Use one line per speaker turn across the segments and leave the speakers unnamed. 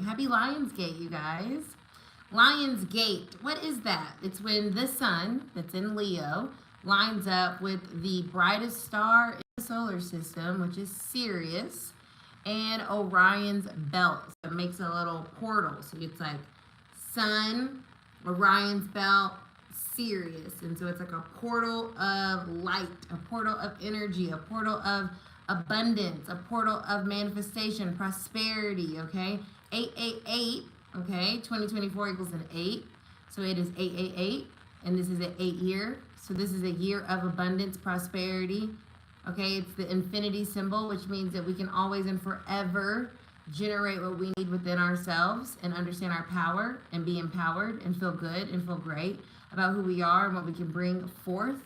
Happy Lionsgate, you guys. Lionsgate, what is that? It's when the sun, that's in Leo, lines up with the brightest star in the solar system, which is Sirius, and Orion's belt. So it makes a little portal. So it's like sun, Orion's belt, Sirius. And so it's like a portal of light, a portal of energy, a portal of abundance, a portal of manifestation, prosperity, okay? 888, okay? 2024 equals an 8. So it is 888, and this is an 8-year. So this is a year of abundance, prosperity. Okay, it's the infinity symbol, which means that we can always and forever generate what we need within ourselves and understand our power and be empowered and feel good and feel great about who we are and what we can bring forth.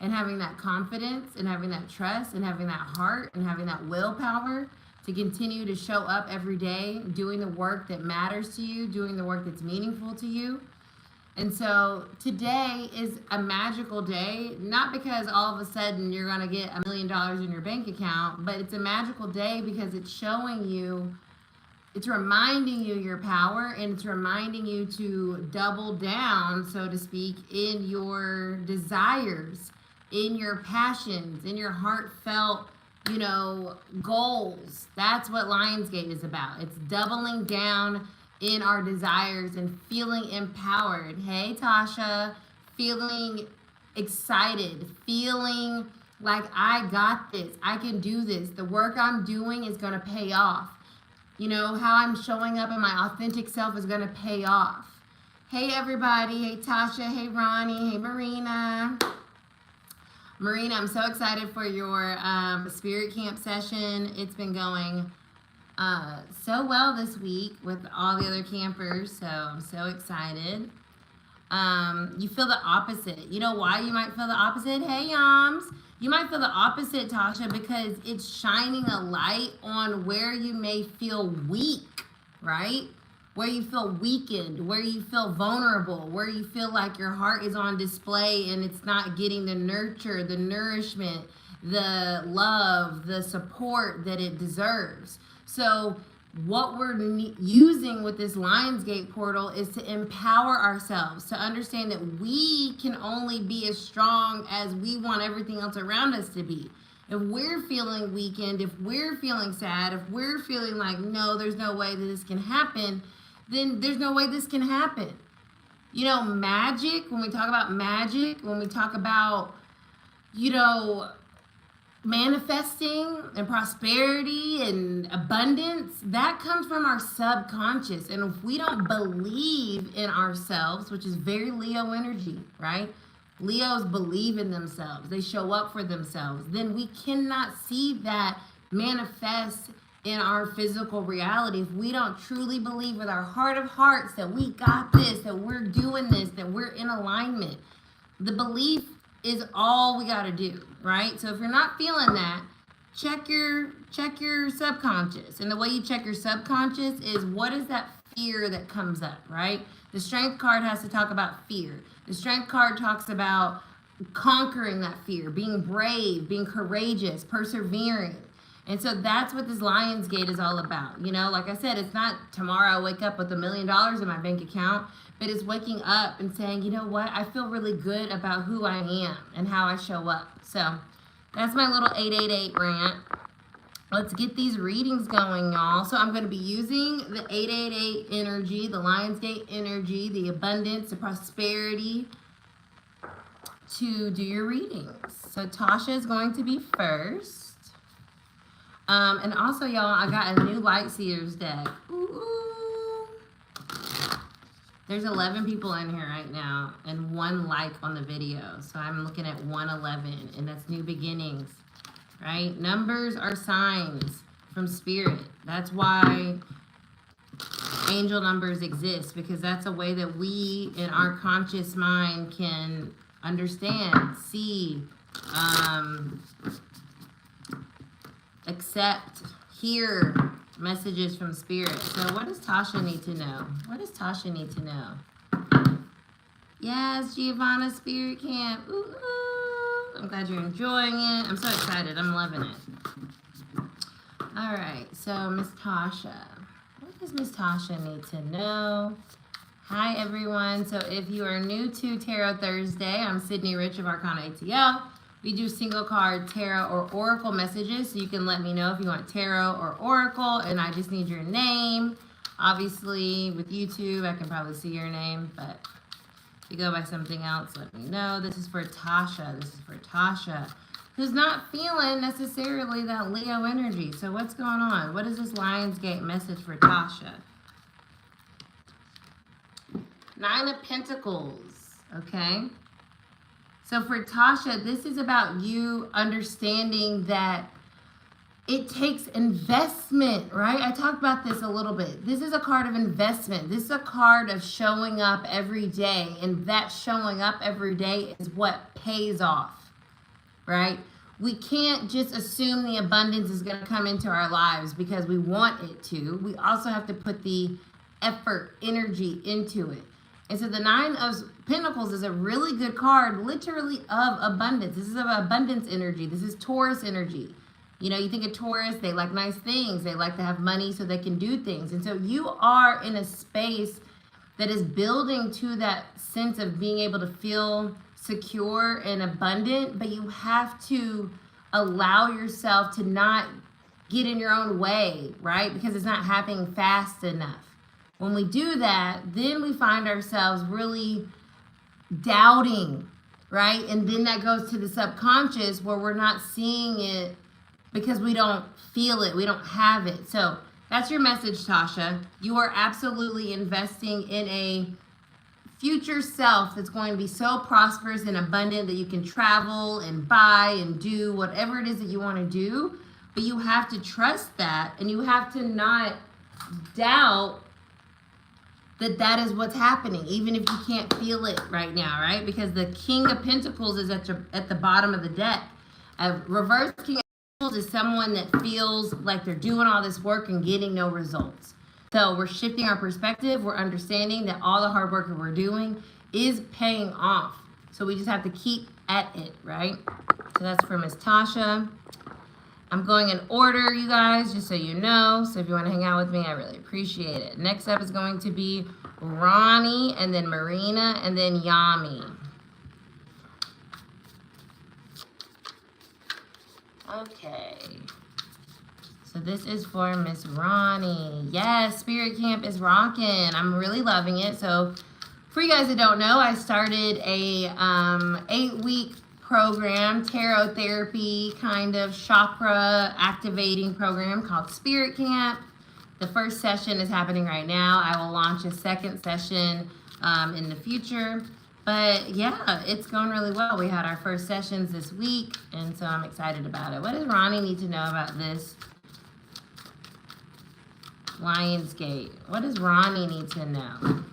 And having that confidence and having that trust and having that heart and having that willpower to continue to show up every day, doing the work that matters to you, doing the work that's meaningful to you. And so today is a magical day, not because all of a sudden you're going to get $1 million in your bank account, but it's a magical day because it's showing you, it's reminding you your power, and it's reminding you to double down, so to speak, in your desires, in your passions, in your heartfelt, goals. That's what Lionsgate is about. It's doubling down in our desires and feeling empowered. Hey, Tasha, feeling excited, feeling like I got this, I can do this. The work I'm doing is going to pay off. How I'm showing up in my authentic self is going to pay off. Hey, everybody. Hey, Tasha. Hey, Ronnie. Hey, Marina. Marina, I'm so excited for your spirit camp session. It's been going so well this week with all the other campers, so I'm so excited. You feel the opposite. You know why you might feel the opposite? Hey, Yams. You might feel the opposite, Tasha, because it's shining a light on where you may feel weak, right? Where you feel weakened, where you feel vulnerable, where you feel like your heart is on display and it's not getting the nurture, the nourishment, the love, the support that it deserves. So what we're using with this Lionsgate portal is to empower ourselves, to understand that we can only be as strong as we want everything else around us to be. If we're feeling weakened, if we're feeling sad, if we're feeling like, no, there's no way that this can happen, then there's no way this can happen. Magic, when we talk about magic, when we talk about, manifesting and prosperity and abundance, that comes from our subconscious. And if we don't believe in ourselves, which is very Leo energy, right? Leos believe in themselves. They show up for themselves. Then we cannot see that manifest in our physical reality. If we don't truly believe with our heart of hearts that we got this, that we're doing this, that we're in alignment, the belief is all we got to do, right? So if you're not feeling that, check your subconscious. And the way you check your subconscious is, what is that fear that comes up, right? The strength card has to talk about fear. The strength card talks about conquering that fear, being brave, being courageous, persevering. And so that's what this Lionsgate is all about. Like I said, it's not tomorrow I wake up with $1 million in my bank account, but it's waking up and saying, you know what, I feel really good about who I am and how I show up. So that's my little 888 rant. Let's get these readings going, y'all. So I'm going to be using the 888 energy, the Lionsgate energy, the abundance, the prosperity to do your readings. So Tasha is going to be first. And also, y'all, I got a new Light Seers deck. Ooh. There's 11 people in here right now and 1 like on the video. So I'm looking at 111, and that's new beginnings, right? Numbers are signs from spirit. That's why angel numbers exist, because that's a way that we in our conscious mind can understand, see, accept, hear messages from spirit. So what does Tasha need to know? What does Tasha need to know? Yes, Giovanna Spirit Camp. Ooh, ooh. I'm glad you're enjoying it. I'm so excited. I'm loving it. All right. So Miss Tasha, what does Miss Tasha need to know? Hi, everyone. So if you are new to Tarot Thursday, I'm Sydney Rich of ArcanAtl. We do single card tarot or oracle messages, so you can let me know if you want tarot or oracle, and I just need your name. Obviously, with YouTube, I can probably see your name, but if you go by something else, let me know. This is for Tasha. This is for Tasha, who's not feeling necessarily that Leo energy. So what's going on? What is this Lionsgate message for Tasha? Nine of Pentacles, okay? So for Tasha, this is about you understanding that it takes investment, right? I talked about this a little bit. This is a card of investment. This is a card of showing up every day, and that showing up every day is what pays off, right? We can't just assume the abundance is going to come into our lives because we want it to. We also have to put the effort, energy into it. And so the Nine of Pentacles is a really good card, literally, of abundance. This is of abundance energy. This is Taurus energy. You know, you think of Taurus, they like nice things. They like to have money so they can do things. And so you are in a space that is building to that sense of being able to feel secure and abundant, but you have to allow yourself to not get in your own way, right? Because it's not happening fast enough. When we do that, then we find ourselves really doubting, right? And then that goes to the subconscious where we're not seeing it because we don't feel it, we don't have it. So that's your message, Tasha. You are absolutely investing in a future self that's going to be so prosperous and abundant that you can travel and buy and do whatever it is that you want to do. But you have to trust that, and you have to not doubt that that is what's happening, even if you can't feel it right now, right? Because the King of Pentacles is at the bottom of the deck. A reverse King of Pentacles is someone that feels like they're doing all this work and getting no results. So we're shifting our perspective. We're understanding that all the hard work that we're doing is paying off. So we just have to keep at it, right? So that's for Miss Tasha. I'm going in order, you guys, just so you know. So if you want to hang out with me, I really appreciate it. Next up is going to be Ronnie, and then Marina, and then Yami. Okay. So this is for Miss Ronnie. Yes, Spirit Camp is rocking. I'm really loving it. So for you guys that don't know, I started a 8-week program, tarot therapy, kind of chakra activating program called Spirit Camp. The first session is happening right now. I will launch a second session in the future. But yeah, it's going really well. We had our first sessions this week, and so I'm excited about it. What does Ronnie need to know about this Lionsgate? What does Ronnie need to know?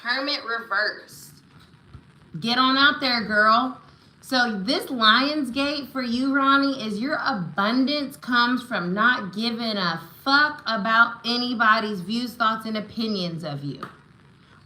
Hermit reversed. Get on out there, girl. So this Lionsgate for you, Ronnie, is your abundance comes from not giving a fuck about anybody's views, thoughts, and opinions of you.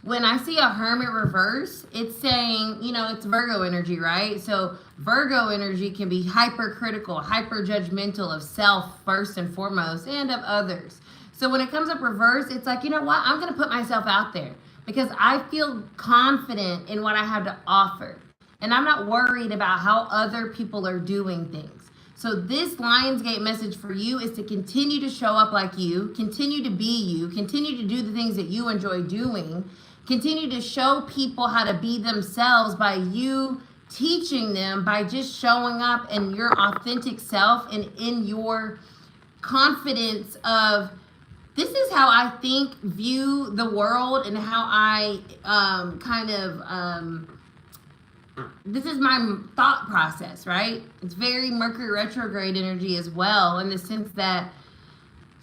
When I see a Hermit reverse, it's saying, you know, it's Virgo energy, right? So Virgo energy can be hypercritical, hyper-judgmental of self first and foremost, and of others. So when it comes up reverse, it's like, you know what? I'm going to put myself out there because I feel confident in what I have to offer. And I'm not worried about how other people are doing things. So this Lionsgate message for you is to continue to show up like you, continue to be you, continue to do the things that you enjoy doing, continue to show people how to be themselves by you teaching them, by just showing up in your authentic self and in your confidence of, this is how I think, view the world, and how I this is my thought process, right? It's very Mercury retrograde energy as well, in the sense that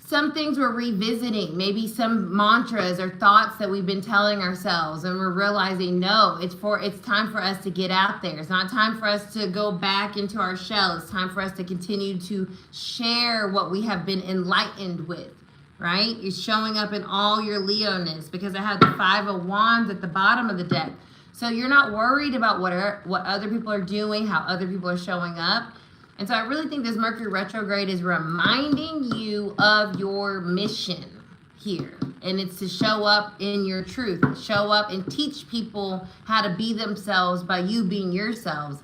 some things we're revisiting, maybe some mantras or thoughts that we've been telling ourselves, and we're realizing, no, it's time for us to get out there. It's not time for us to go back into our shell. It's time for us to continue to share what we have been enlightened with, right? You're showing up in all your Leo-ness, because I have the 5 of Wands at the bottom of the deck. So you're not worried about what other people are doing, how other people are showing up. And so I really think this Mercury retrograde is reminding you of your mission here. And it's to show up in your truth, show up and teach people how to be themselves by you being yourself.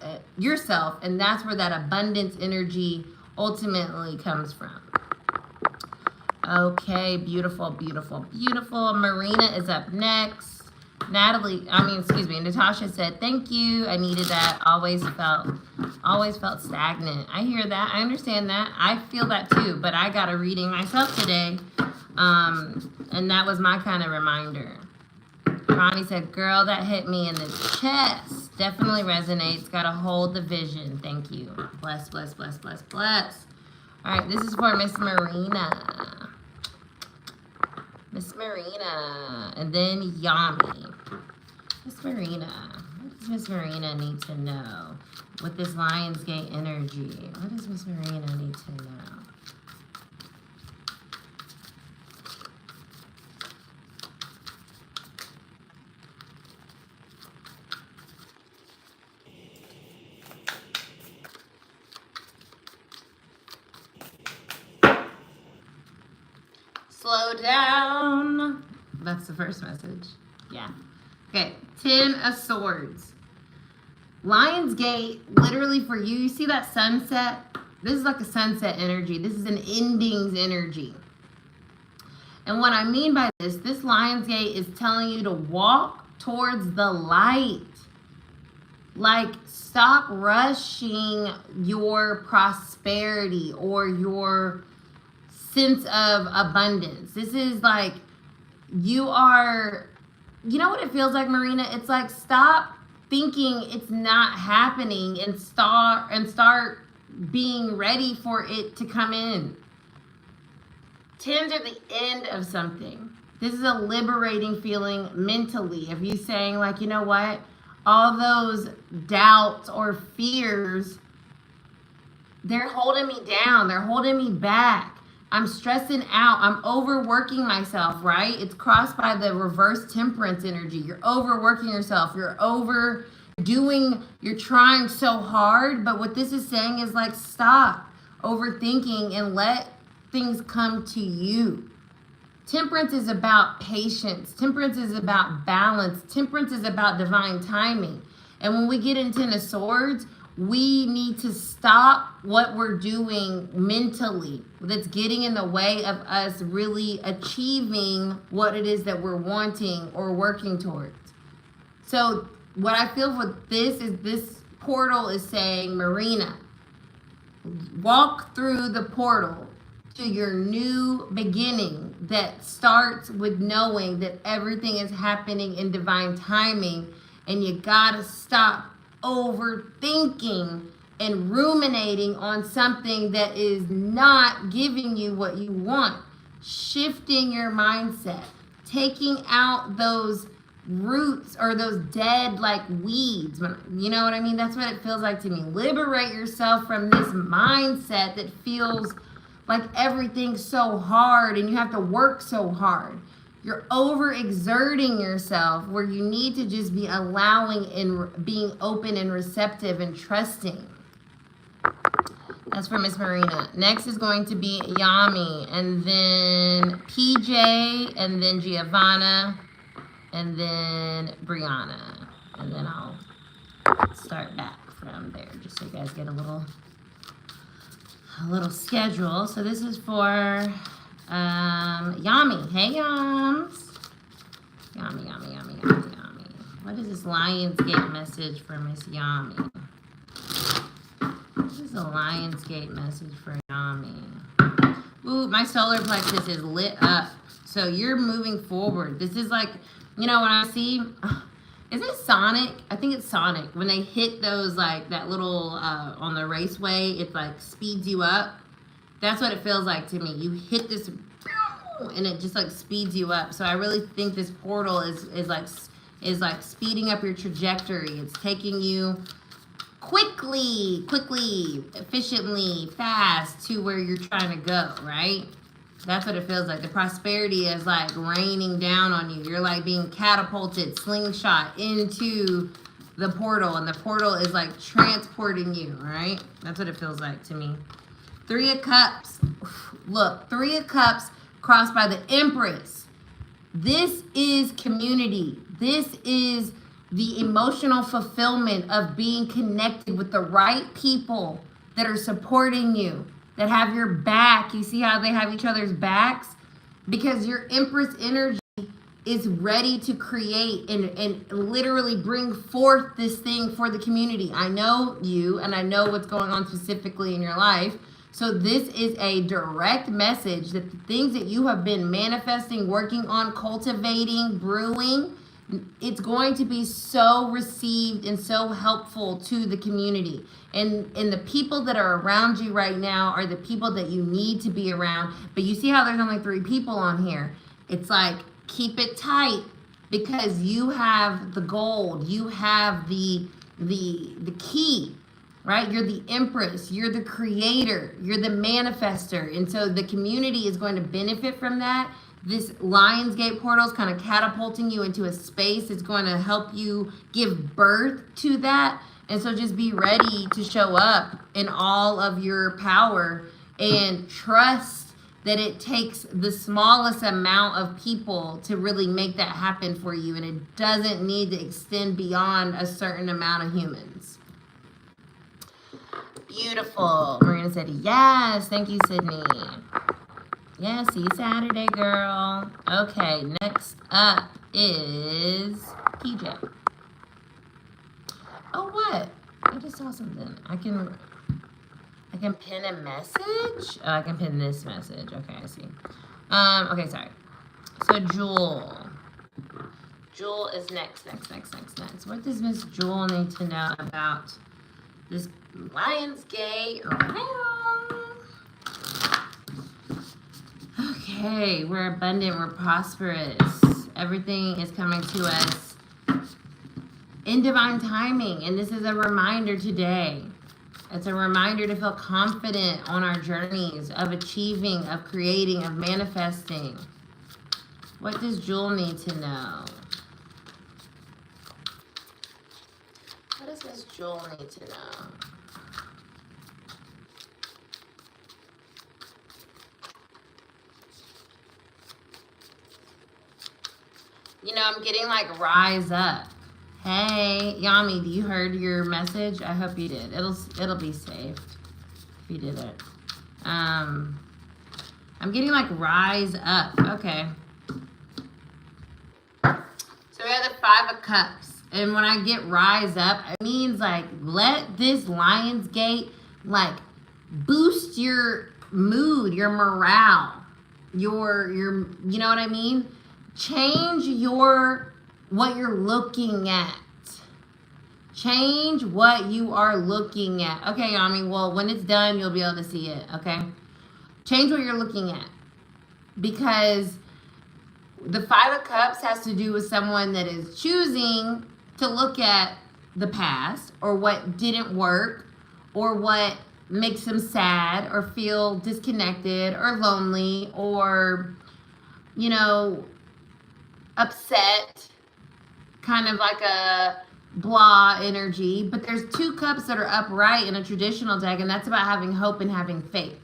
And that's where that abundance energy ultimately comes from. Okay, beautiful, beautiful, beautiful. Marina is up next. Natasha said, thank you. I needed that. Always felt stagnant. I hear that. I understand that. I feel that too, but I got a reading myself today. And that was my kind of reminder. Ronnie said, girl, that hit me in the chest. Definitely resonates. Gotta hold the vision. Thank you. Bless, bless, bless, bless, bless. All right, this is for Miss Marina. Miss Marina. And then Yami. Miss Marina. What does Miss Marina need to know with this Lionsgate energy? What does Miss Marina need to know? Slow down. That's the first message. Yeah. Okay. 10 of Swords. Lionsgate, literally for you, you see that sunset? This is like a sunset energy. This is an endings energy. And what I mean by this Lionsgate is telling you to walk towards the light. Like, stop rushing your prosperity or your sense of abundance. This is like, you know what it feels like, Marina? It's like, stop thinking it's not happening and start being ready for it to come in. 10s are the end of something. This is a liberating feeling mentally of you saying, like, you know what? All those doubts or fears, they're holding me down. They're holding me back. I'm stressing out. I'm overworking myself, right? It's crossed by the reverse temperance energy. You're overworking yourself. You're overdoing. You're trying so hard. But what this is saying is, like, stop overthinking and let things come to you. Temperance is about patience. Temperance is about balance. Temperance is about divine timing. And when we get into Ten of Swords, we need to stop what we're doing mentally that's getting in the way of us really achieving what it is that we're wanting or working towards. So what I feel with this is this portal is saying, Marina, walk through the portal to your new beginning that starts with knowing that everything is happening in divine timing, and you gotta stop overthinking and ruminating on something that is not giving you what you want. Shifting your mindset, taking out those roots or those dead like weeds. You know what I mean? That's what it feels like to me. Liberate yourself from this mindset that feels like everything's so hard and you have to work so hard. You're overexerting yourself where you need to just be allowing and being open and receptive and trusting. That's for Miss Marina. Next is going to be Yami, and then PJ, and then Giovanna, and then Brianna. And then I'll start back from there just so you guys get a little schedule. So this is for Yami. Hey, Yams. Yami. What is this Lionsgate message for Miss Yami? This is a Lionsgate message for Yami. Ooh, my solar plexus is lit up. So you're moving forward. This is like, you know, when I see, is it Sonic? I think it's Sonic. When they hit those, like, that little, on the raceway, it, like, speeds you up. That's what it feels like to me. You hit this, and it just, like, speeds you up. So I really think this portal is like speeding up your trajectory. It's taking you quickly, efficiently, fast to where you're trying to go, right? That's what it feels like. The prosperity is like raining down on you. You're like being catapulted, slingshot into the portal, and the portal is like transporting you, right? That's what it feels like to me. 3 of Cups. Look, 3 of Cups crossed by the Empress. This is community. This is the emotional fulfillment of being connected with the right people that are supporting you, that have your back. You see how they have each other's backs? Because your Empress energy is ready to create and literally bring forth this thing for the community. I know you, and I know what's going on specifically in your life. So this is a direct message that the things that you have been manifesting, working on, cultivating, brewing, it's going to be so received and so helpful to the community. And the people that are around you right now are the people that you need to be around. But you see how there's only 3 people on here. It's like, keep it tight, because you have the gold. You have the key, right? You're the Empress. You're the creator. You're the manifester. And so the community is going to benefit from that. This Lionsgate portal is kind of catapulting you into a space. It's going to help you give birth to that. And so just be ready to show up in all of your power and trust that it takes the smallest amount of people to really make that happen for you. And it doesn't need to extend beyond a certain amount of humans. Beautiful. Marina said, yes. Thank you, Sydney. Yeah, see you Saturday, girl. Okay, next up is PJ. Oh, what? I just saw something. I can pin a message. Oh, I can pin this message. Okay, I see. Okay, sorry. So Jewel. Jewel is next. What does Miss Jewel need to know about this Lionsgate? Okay, we're abundant, we're prosperous. Everything is coming to us in divine timing. And this is a reminder today. It's a reminder to feel confident on our journeys of achieving, of creating, of manifesting. What does Jewel need to know? What does Miss Jewel need to know? You know, I'm getting like rise up. Hey, Yami, you heard your message? I hope you did. It'll be saved if you did it. I'm getting like rise up. Okay. So we have the 5 of Cups. And when I get rise up, it means like let this Lionsgate like boost your mood, your morale, your you know what I mean? Change what you're looking at. Change what you are looking at. Okay, Yami, well, when it's done, you'll be able to see it, okay? Change what you're looking at. Because the 5 of Cups has to do with someone that is choosing to look at the past or what didn't work or what makes them sad or feel disconnected or lonely or, you know, upset, kind of like a blah energy. But there's 2 cups that are upright in a traditional deck, and that's about having hope and having faith.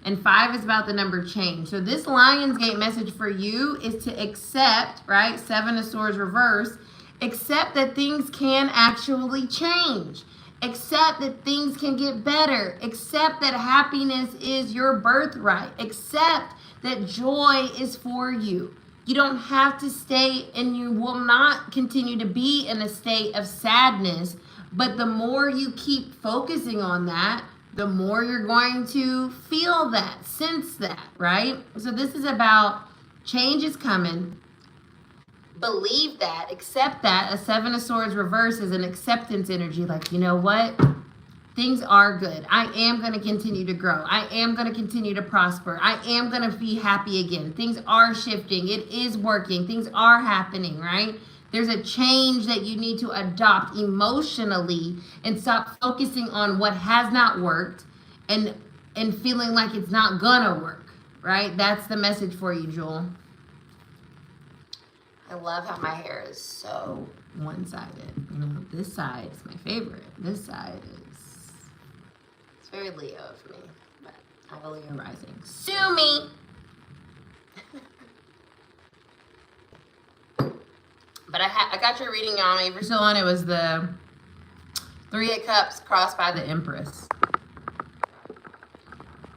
And 5 is about the number change. So this Lionsgate message for you is to accept, right? 7 of Swords reverse. Accept that things can actually change. Accept that things can get better. Accept that happiness is your birthright. Accept that joy is for you. You don't have to stay, and you will not continue to be in a state of sadness. But the more you keep focusing on that, the more you're going to feel that, sense that, right? So this is about change is coming. Believe that, accept that. A 7 of Swords reverse is an acceptance energy. Like, you know what? Things are good. I am going to continue to grow. I am going to continue to prosper. I am going to be happy again. Things are shifting. It is working. Things are happening, right? There's a change that you need to adopt emotionally and stop focusing on what has not worked and feeling like it's not gonna work, right? That's the message for you, Jewel. I love how my hair is so one-sided. You know, this side is my favorite. This side is, it's very Leo of me, but I have a Leo rising. Sue me! But I got your reading on me. If you're still on, it was the Three of Cups crossed by the Empress.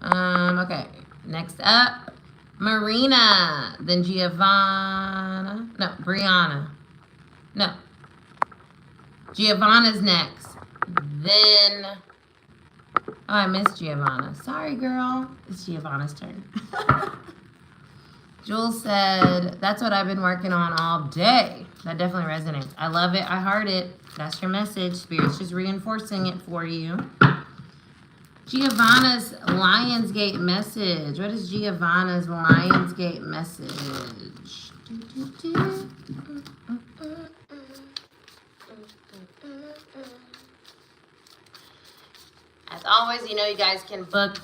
Okay. Next up, Marina. Then Giovanna. No, Brianna. No. Giovanna's next. Then... Oh, I missed Giovanna. Sorry, girl. It's Giovanna's turn. Jules said, that's what I've been working on all day. That definitely resonates. I love it. I heart it. That's your message. Spirit's just reinforcing it for you. Giovanna's Lionsgate message. What is Giovanna's Lionsgate message? As always, you know you guys can book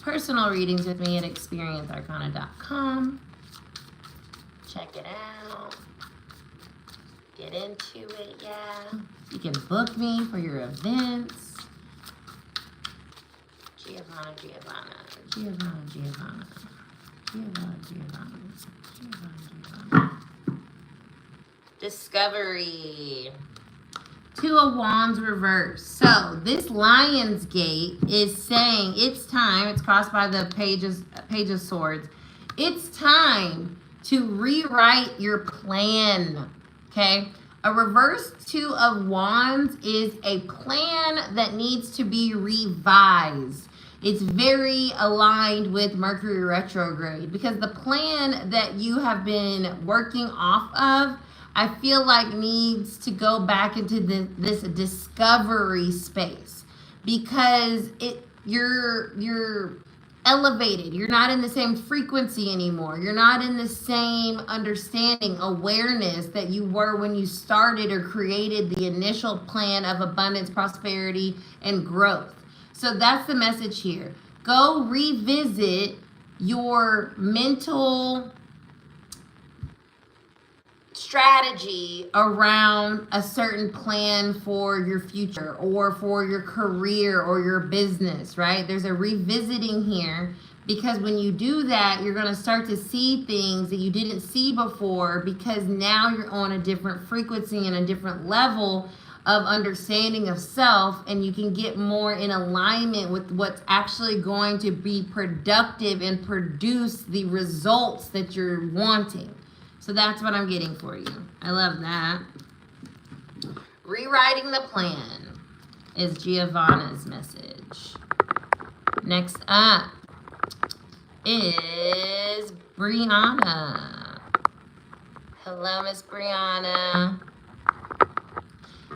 personal readings with me at experiencearcana.com. Check it out. Get into it, yeah. You can book me for your events. Giovanna. Discovery. Two of Wands reverse. So this Lionsgate is saying it's time. It's crossed by the Page of Swords. It's time to rewrite your plan. Okay. A reverse Two of Wands is a plan that needs to be revised. It's very aligned with Mercury retrograde because the plan that you have been working off of, I feel like needs to go back into this discovery space because you're elevated. You're not in the same frequency anymore. You're not in the same understanding, awareness that you were when you started or created the initial plan of abundance, prosperity, and growth. So that's the message here. Go revisit your mental strategy around a certain plan for your future or for your career or your business, right? There's a revisiting here because when you do that, you're going to start to see things that you didn't see before because now you're on a different frequency and a different level of understanding of self, and you can get more in alignment with what's actually going to be productive and produce the results that you're wanting. So that's what I'm getting for you. I love that. Rewriting the plan is Giovanna's message. Next up is Brianna. Hello, Miss Brianna.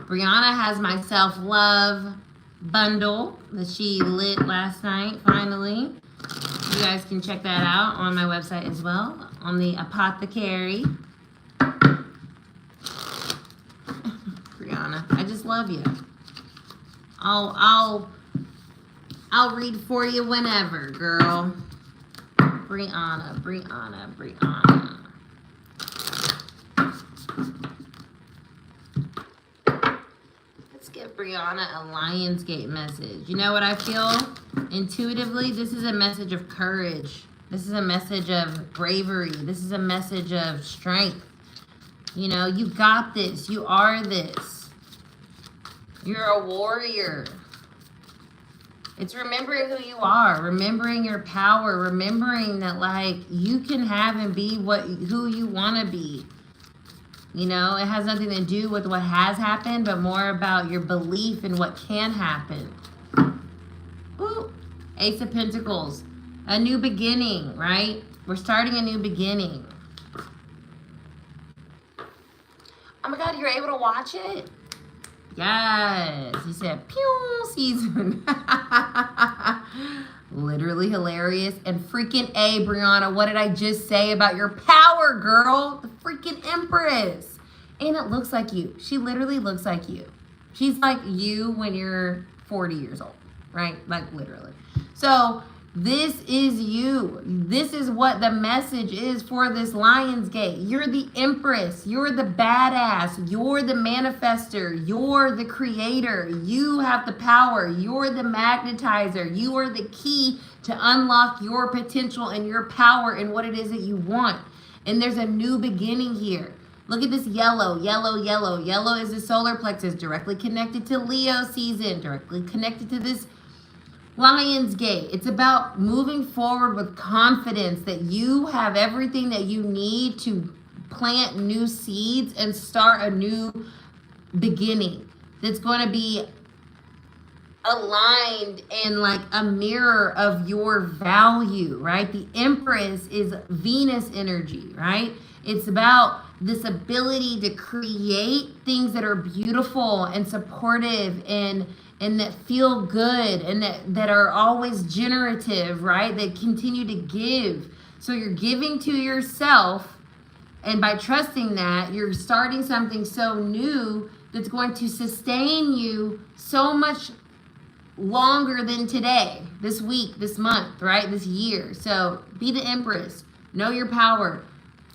Brianna has my self-love bundle that she lit last night, finally. You guys can check that out on my website as well, on the Apothecary. Brianna, I just love you. I'll read for you whenever, girl. Brianna. Give Brianna a Lionsgate message. You know what I feel intuitively? This is a message of courage. This is a message of bravery. This is a message of strength. You know, you got this. You are this. You're a warrior. It's remembering who you are, remembering your power, remembering that like you can have and be who you want to be. You know, it has nothing to do with what has happened, but more about your belief in what can happen. Ooh, Ace of Pentacles. A new beginning, right? We're starting a new beginning. Oh my God, you're able to watch it? Yes. He said, pew, season. Literally hilarious. And freaking A, Brianna, what did I just say about your power, girl? The freaking Empress. And it looks like you. She literally looks like you. She's like you when you're 40 years old, right? Like literally. So This is you. This is what the message is for this Lionsgate. You're the empress. You're the badass. You're the manifester. You're the creator. You have the power. You're the magnetizer. You are the key to unlock your potential and your power and what it is that you want. And there's a new beginning here. Look at this yellow, yellow, yellow. Yellow is the solar plexus, directly connected to Leo season, directly connected to this Lionsgate. It's about moving forward with confidence that you have everything that you need to plant new seeds and start a new beginning that's going to be aligned and like a mirror of your value, right? The Empress is Venus energy, right? It's about this ability to create things that are beautiful and supportive and that feel good and that are always generative, right? That continue to give. So you're giving to yourself, and by trusting that, you're starting something so new that's going to sustain you so much longer than today, this week, this month, right? This year. So be the Empress. Know your power.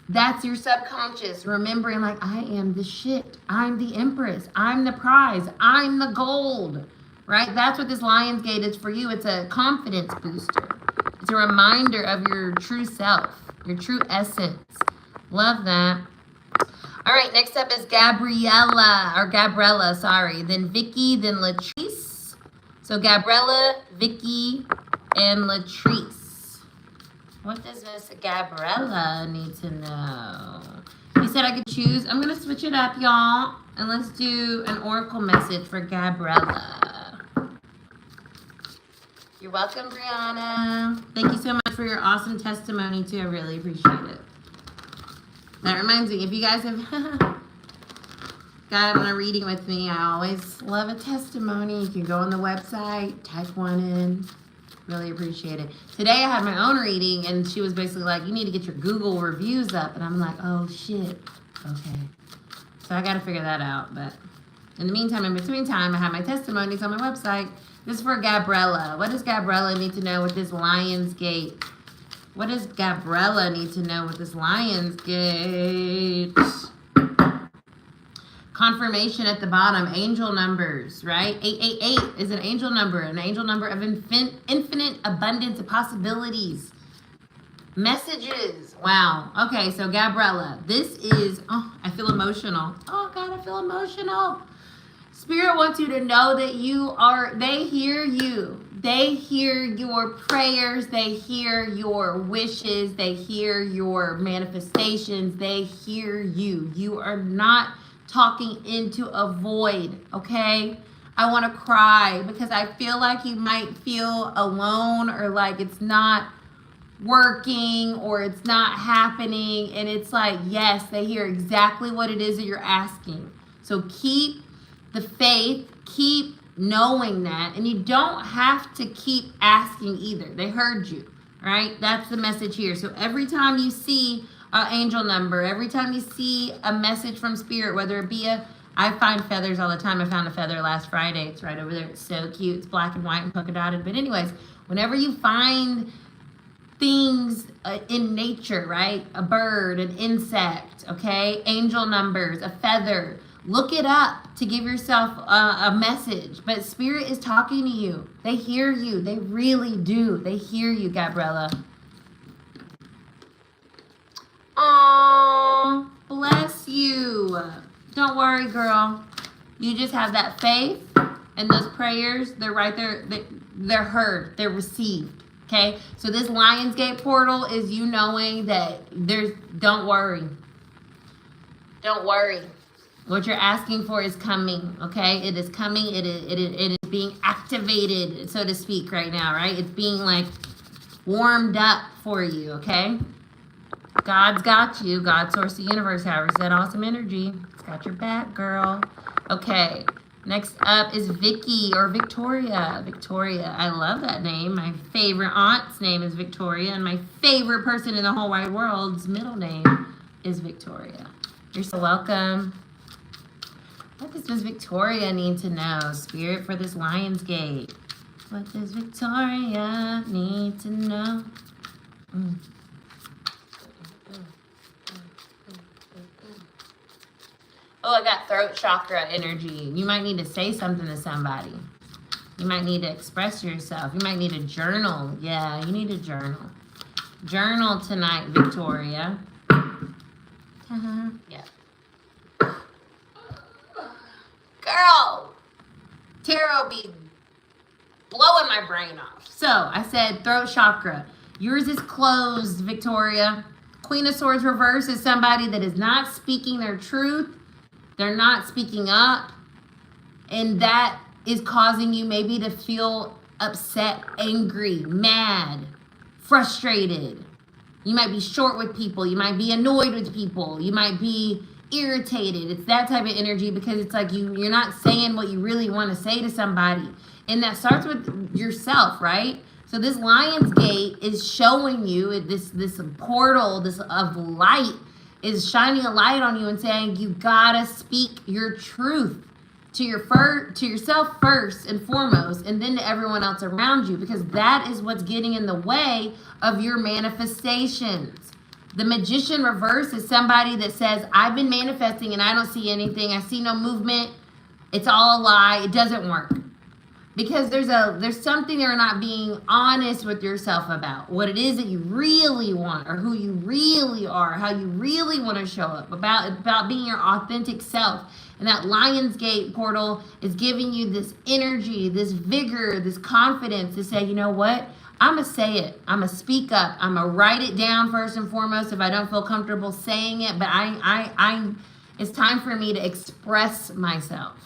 That's your subconscious remembering, like, I am the shit. I'm the Empress. I'm the prize. I'm the gold, right? That's what this Lionsgate is for you. It's a confidence booster. It's a reminder of your true self, your true essence. Love that. All right, next up is Gabriella, sorry. Then Vicky, then Latrice. So Gabriella, Vicky, and Latrice. What does Miss Gabriella need to know? He said I could choose. I'm going to switch it up, y'all. And let's do an oracle message for Gabriella. You're welcome, Brianna. Thank you so much for your awesome testimony, too. I really appreciate it. That reminds me, if you guys have gotten a reading with me, I always love a testimony. You can go on the website, type one in. Really appreciate it. Today I had my own reading, and she was basically like, you need to get your Google reviews up. And I'm like, oh, shit. Okay. So I got to figure that out. But in the meantime, in between time, I have my testimonies on my website. This is for Gabriella. What does Gabriella need to know with this Lionsgate? What does Gabriella need to know with this Lionsgate? Confirmation at the bottom, angel numbers, right? 888 is an angel number of infinite abundance of possibilities. Messages. Wow. Okay, so Gabriella, this is, oh, I feel emotional. Oh, God, I feel emotional. Spirit wants you to know that they hear you. They hear your prayers. They hear your wishes. They hear your manifestations. They hear you. You are not talking into a void, okay? I want to cry because I feel like you might feel alone or like it's not working or it's not happening. And it's like, yes, they hear exactly what it is that you're asking. So keep the faith, keep knowing that. And you don't have to keep asking either. They heard you, right? That's the message here. So every time you see angel number, every time you see a message from Spirit, whether it be I find feathers all the time. I found a feather last Friday. It's right over there. It's so cute. It's black and white and polka dotted. But anyways, whenever you find things in nature, right? A bird, an insect, okay? Angel numbers, a feather. Look it up to give yourself a message. But Spirit is talking to you. They hear you. They really do. They hear you, Gabriella. Oh, bless you. Don't worry, girl. You just have that faith, and those prayers, they're right there. They're heard. They're received. Okay? So this Lionsgate portal is you knowing that don't worry. Don't worry. What you're asking for is coming. Okay? It is coming. It is being activated, so to speak, right now, right? It's being like warmed up for you. Okay? God's got you. God, source, the universe, however, is that awesome energy. It's got your back, girl. Okay. Next up is Vicky or Victoria. Victoria. I love that name. My favorite aunt's name is Victoria, and my favorite person in the whole wide world's middle name is Victoria. You're so welcome. What does Miss Victoria need to know, Spirit, for this Lionsgate? What does Victoria need to know? Oh, I got throat chakra energy. You might need to say something to somebody. You might need to express yourself. You might need a journal. Yeah, you need a journal. Journal tonight, Victoria. Yeah. Girl, tarot be blowing my brain off. So I said throat chakra. Yours is closed, Victoria. Queen of Swords reverse is somebody that is not speaking their truth. They're not speaking up. And that is causing you maybe to feel upset, angry, mad, frustrated. You might be short with people. You might be annoyed with people. You might be irritated. It's that type of energy because it's like you're not saying what you really want to say to somebody. And that starts with yourself, right? So this Lion's Gate is showing you this portal, this of light is shining a light on you and saying you gotta speak your truth to yourself first and foremost, and then to everyone else around you, because that is what's getting in the way of your manifestations. The Magician reverse is somebody that says, I've been manifesting and I don't see anything. I see no movement. It's all a lie. It doesn't work. Because there's something you're not being honest with yourself about. What it is that you really want, or who you really are, how you really want to show up, about being your authentic self. And that Lion's Gate portal is giving you this energy, this vigor, this confidence to say, you know what? I'm going to say it. I'm going to speak up. I'm going to write it down first and foremost if I don't feel comfortable saying it. But it's time for me to express myself.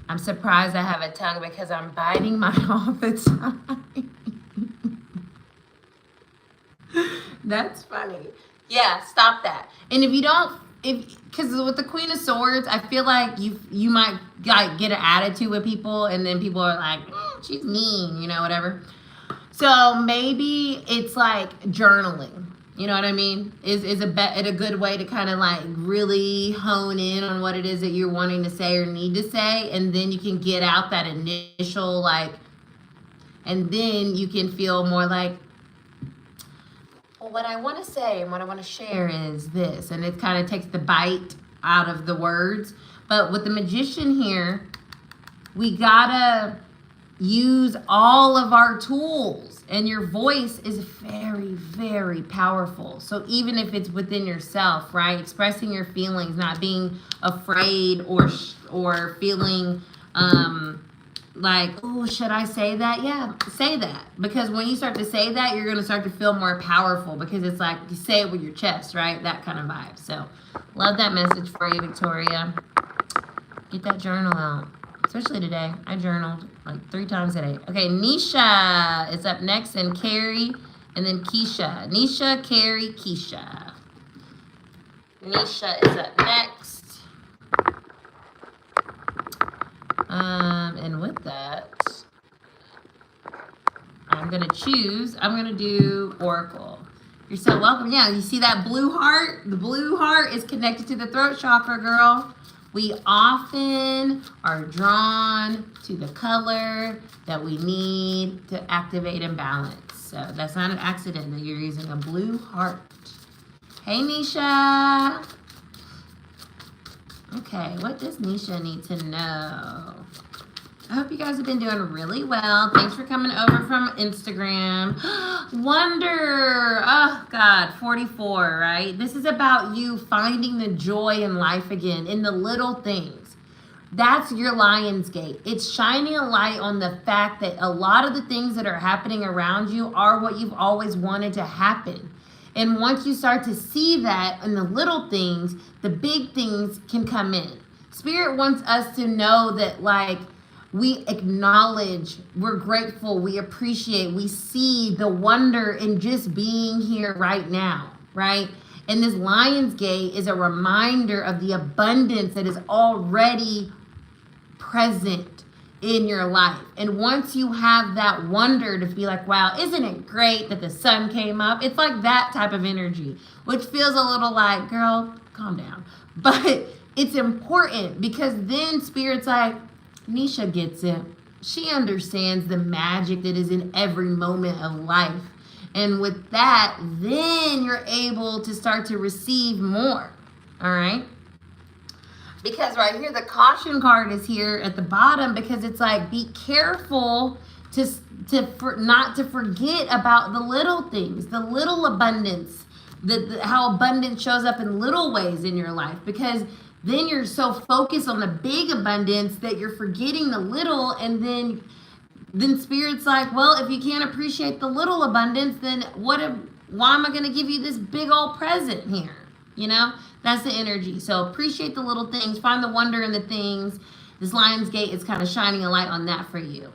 I'm surprised I have a tongue because I'm biting mine all the time. That's funny. Yeah, stop that. And because with the Queen of Swords, I feel like you might like get an attitude with people, and then people are like, she's mean, whatever. So maybe it's like journaling. You know what I mean? Is a good way to kind of like really hone in on what it is that you're wanting to say or need to say, and then you can get out that initial and then you can feel more like, well, what I want to say and what I want to share is this, and it kind of takes the bite out of the words. But with the Magician here, we gotta use all of our tools, and your voice is very, very powerful. So even if it's within yourself, right, expressing your feelings, not being afraid or feeling like, oh, should I say that? Yeah, say that. Because when you start to say that, you're going to start to feel more powerful, because it's like you say it with your chest, right? That kind of vibe. So love that message for you, Victoria. Get that journal out. Especially today. I journaled like 3 times a day. Okay, Nisha is up next, and Carrie, and then Keisha. Nisha, Carrie, Keisha. Nisha is up next. And with that, I'm going to do Oracle. You're so welcome. Yeah, you see that blue heart? The blue heart is connected to the throat chakra, girl. We often are drawn to the color that we need to activate and balance. So that's not an accident that you're using a blue heart. Hey, Nisha. Okay, what does Nisha need to know? I hope you guys have been doing really well. Thanks for coming over from Instagram. Wonder. Oh, God. 44, right? This is about you finding the joy in life again, in the little things. That's your Lion's Gate. It's shining a light on the fact that a lot of the things that are happening around you are what you've always wanted to happen. And once you start to see that in the little things, the big things can come in. Spirit wants us to know that, like, we acknowledge, we're grateful, we appreciate, we see the wonder in just being here right now, right? And this Lion's Gate is a reminder of the abundance that is already present in your life. And once you have that wonder to be like, wow, isn't it great that the sun came up? It's like that type of energy, which feels a little like, girl, calm down. But it's important because then Spirit's like, Nisha gets it. She understands the magic that is in every moment of life. And with that, then you're able to start to receive more. All right? Because right here, the caution card is here at the bottom because it's like, be careful not to forget about the little things, the little abundance, how abundance shows up in little ways in your life. Because then you're so focused on the big abundance that you're forgetting the little, and then Spirit's like, well, if you can't appreciate the little abundance, then why am I going to give you this big old present here? You know, that's the energy. So appreciate the little things, find the wonder in the things. This Lion's Gate is kind of shining a light on that for you.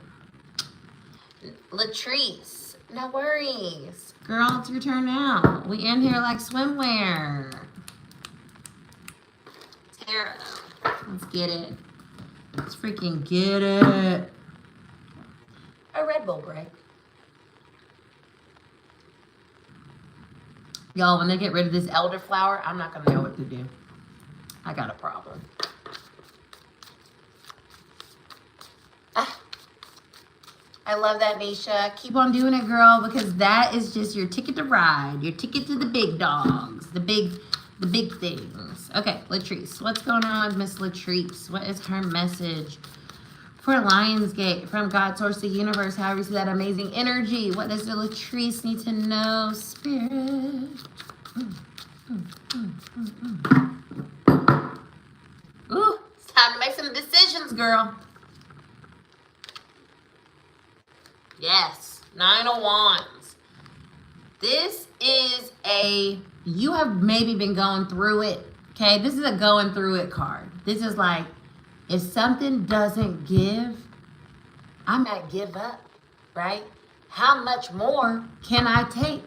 Latrice, no worries. Girl, it's your turn now. We in here like swimwear. Tarot, let's get it. Let's freaking get it. A Red Bull break. Y'all, when they get rid of this elderflower, I'm not going to know what to do. I got a problem. I love that, Nisha. Keep on doing it, girl, because that is just your ticket to ride. Your ticket to the big dogs. The big things. Okay, Latrice. What's going on with Miss Latrice? What is her message for Lionsgate from God, Source, the Universe? However you see that amazing energy. What does the Latrice need to know, Spirit? Ooh, it's time to make some decisions, girl. Yes, 9 of Wands. This is you have maybe been going through it, okay? This is a going through it card. This is like, if something doesn't give, I might give up, right? How much more can I take?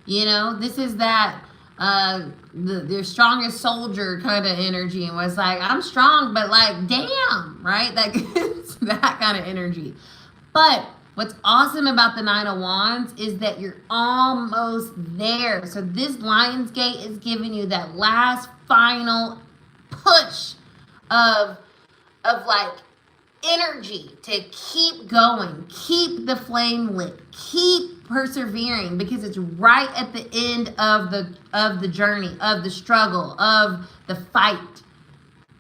You know, this is that, the strongest soldier kind of energy. And was like, I'm strong, but like, damn, right? Like, it's that kind of energy. But what's awesome about the 9 of Wands is that you're almost there. So this Lion's Gate is giving you that last final push of like energy to keep going, keep the flame lit, keep persevering, because it's right at the end of the journey, of the struggle, of the fight.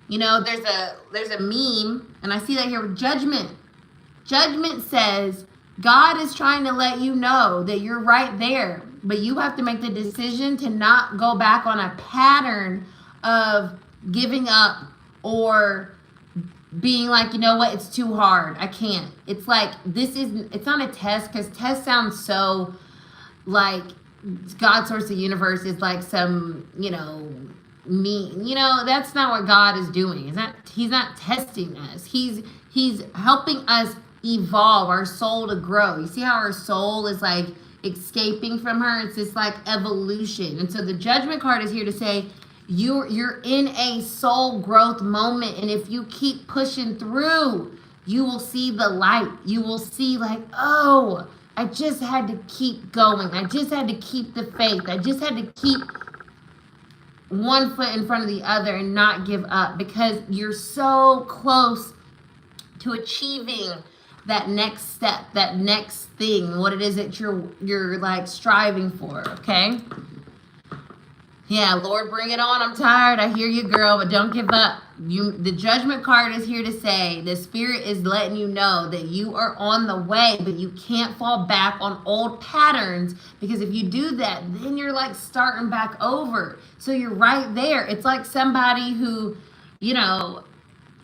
You know, there's a meme, and I see that here with Judgment. Judgment says, God is trying to let you know that you're right there, but you have to make the decision to not go back on a pattern of giving up or being like, you know what, it's too hard. I can't. It's like, it's not a test, because test sounds so like God, Source, the Universe is like some, you know, mean. You know, that's not what God is doing. He's not testing us. He's helping us evolve, our soul to grow. You see how our soul is like escaping from her? It's this like evolution. And so the Judgment card is here to say, you're in a soul growth moment, and if you keep pushing through, you will see the light. You will see like, oh, I just had to keep going. I just had to keep the faith. I just had to keep one foot in front of the other and not give up, because you're so close to achieving that next step, that next thing, what it is that you're like striving for, okay? Yeah, Lord, bring it on. I'm tired. I hear you, girl, but don't give up. The Judgment card is here to say the Spirit is letting you know that you are on the way, but you can't fall back on old patterns, because if you do that, then you're like starting back over. So you're right there. It's like somebody who, you know,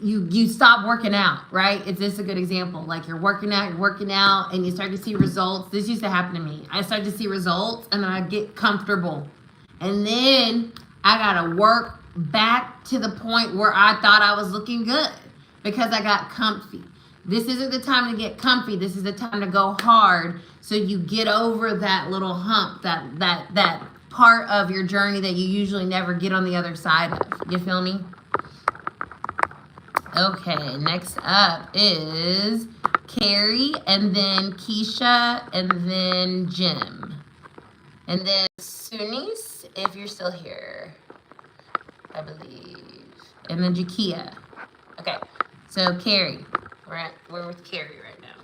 you stop working out, right? Is this a good example? Like you're working out, and you start to see results. This used to happen to me. I start to see results, and then I get comfortable. And then I got to work back to the point where I thought I was looking good, because I got comfy. This isn't the time to get comfy. This is the time to go hard, so you get over that little hump, that part of your journey that you usually never get on the other side of. You feel me? Okay, next up is Carrie, and then Keisha, and then Jim. And then Sunis, if you're still here, I believe. And then Jakia. Okay, so Carrie. We're with Carrie right now.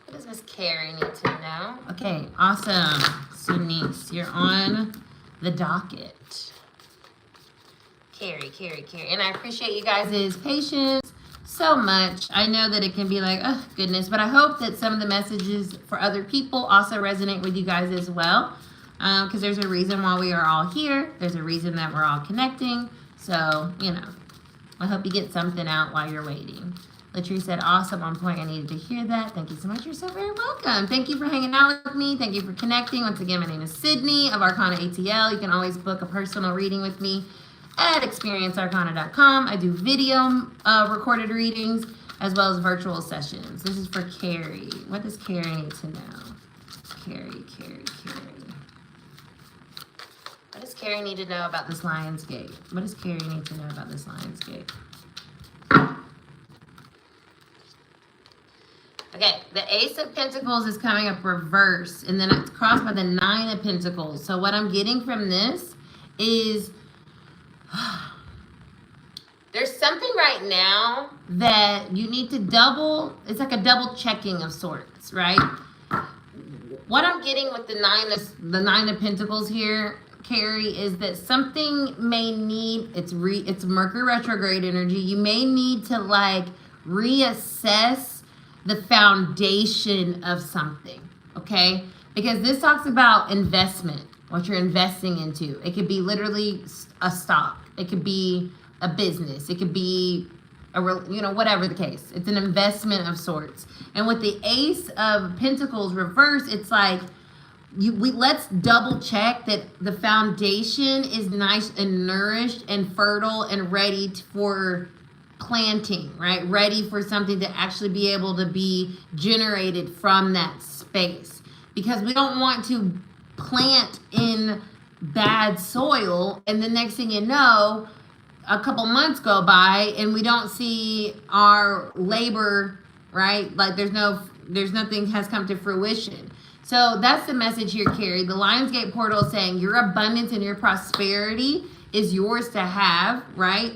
What does Miss Carrie need to know? Okay, awesome. Sunice, you're on the docket. Carrie. And I appreciate you guys' patience so much. I know that it can be like, oh, goodness. But I hope that some of the messages for other people also resonate with you guys as well. Because there's a reason why we are all here. There's a reason that we're all connecting. So, you know, I hope you get something out while you're waiting. Latrice said, awesome, on point. I needed to hear that. Thank you so much. You're so very welcome. Thank you for hanging out with me. Thank you for connecting. Once again, my name is Sydney of ArcanAtl. You can always book a personal reading with me at experiencearcana.com. I do video recorded readings as well as virtual sessions. This is for Carrie. What does Carrie need to know? Carrie. What does Carrie need to know about this Lionsgate? What does Carrie need to know about this Lionsgate? Okay, the Ace of Pentacles is coming up reverse, and then it's crossed by the Nine of Pentacles. So what I'm getting from this is there's something right now that you need to it's like a double checking of sorts, right? What I'm getting with the Nine of Pentacles here, Carrie, is that something may need, it's Mercury retrograde energy. You may need to like reassess the foundation of something, okay? Because this talks about investment, what you're investing into. It could be literally a stock. It could be a business. It could be whatever the case. It's an investment of sorts. And with the Ace of Pentacles reverse, it's like let's double check that the foundation is nice and nourished and fertile and ready for planting, right? Ready for something to actually be able to be generated from that space. Because we don't want to plant in bad soil and the next thing you know, a couple months go by and we don't see our labor, right? Like there's nothing has come to fruition. So that's the message here, Carrie. The Lionsgate portal is saying your abundance and your prosperity is yours to have, right?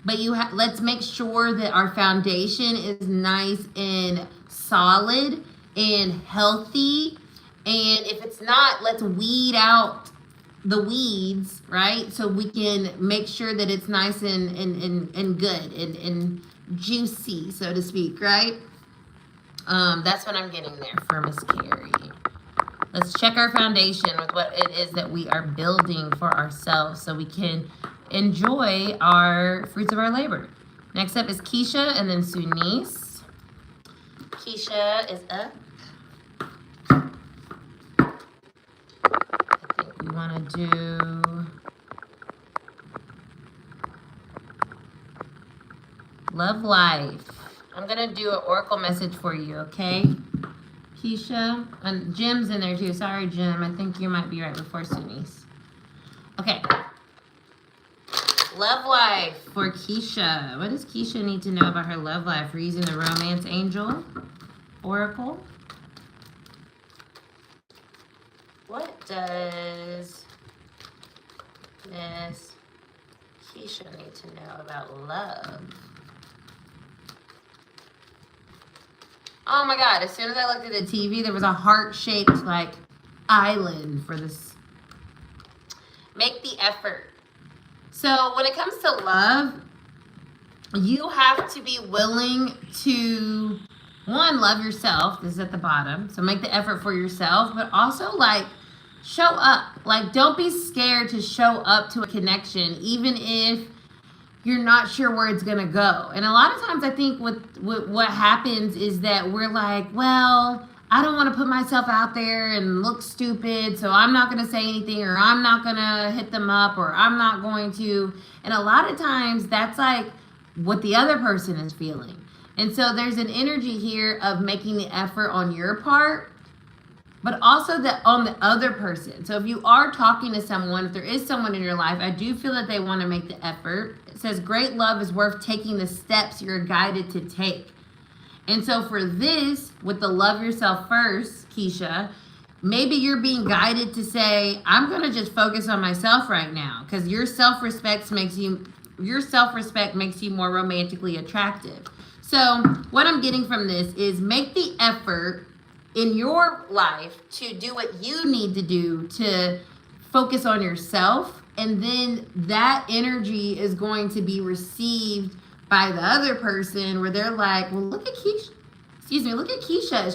But let's make sure that our foundation is nice and solid and healthy. And if it's not, let's weed out the weeds, right? So we can make sure that it's nice and good and juicy, so to speak, right? That's what I'm getting there for Miss Carrie. Let's check our foundation with what it is that we are building for ourselves so we can enjoy our fruits of our labor. Next up is Keisha and then Sunice. Keisha is up. I think we want to do love life. I'm going to do an oracle message for you, okay? Keisha, and Jim's in there too. Sorry, Jim. I think you might be right before Sunice. Okay. Love life for Keisha. What does Keisha need to know about her love life? We're using the Romance Angel Oracle. What does Miss Keisha need to know about love? Oh my God, as soon as I looked at the TV, there was a heart-shaped, like, island for this. Make the effort. So when it comes to love, you have to be willing to, one, love yourself. This is at the bottom. So make the effort for yourself, but also, like, show up. Like, don't be scared to show up to a connection, even if you're not sure where it's going to go. And a lot of times I think what happens is that we're like, well, I don't want to put myself out there and look stupid, so I'm not going to say anything, or I'm not going to hit them up, or I'm not going to. And a lot of times that's like what the other person is feeling. And so there's an energy here of making the effort on your part, but also that on the other person. So if you are talking to someone, if there is someone in your life, I do feel that they want to make the effort. It says great love is worth taking the steps you're guided to take. And so for this, with the love yourself first, Keisha, maybe you're being guided to say, I'm going to just focus on myself right now, because your self-respect makes you more romantically attractive. So what I'm getting from this is make the effort in your life to do what you need to do to focus on yourself, and then that energy is going to be received by the other person, where they're like, well, look at Keisha. Look at Keisha.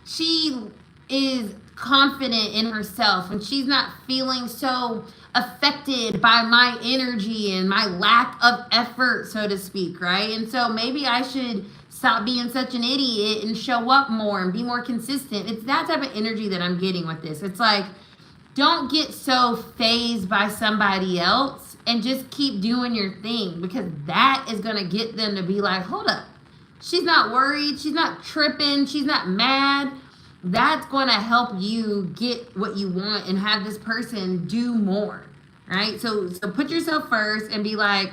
She is confident in herself, and she's not feeling so affected by my energy and my lack of effort, so to speak, right? And so maybe I should stop being such an idiot and show up more and be more consistent. It's that type of energy that I'm getting with this. It's like, don't get so fazed by somebody else and just keep doing your thing, because that is going to get them to be like, hold up. She's not worried. She's not tripping. She's not mad. That's going to help you get what you want and have this person do more, right? So put yourself first and be like,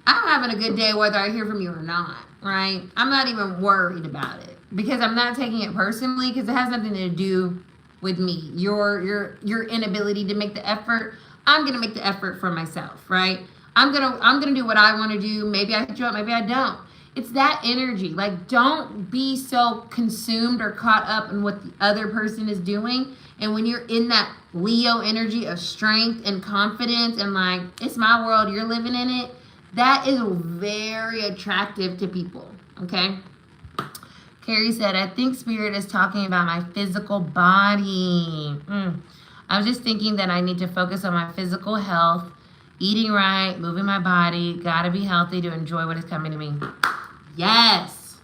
I'm having a good day whether I hear from you or not, right? I'm not even worried about it, because I'm not taking it personally, because it has nothing to do with me. Your inability to make the effort. I'm going to make the effort for myself, right? I'm going to do what I want to do. Maybe I hit you up, maybe I don't. It's that energy. Like, don't be so consumed or caught up in what the other person is doing. And when you're in that Leo energy of strength and confidence and like, it's my world, you're living in it, that is very attractive to people, okay? Carrie said, I think Spirit is talking about my physical body. I was just thinking that I need to focus on my physical health, eating right, moving my body, gotta be healthy to enjoy what is coming to me. Yes.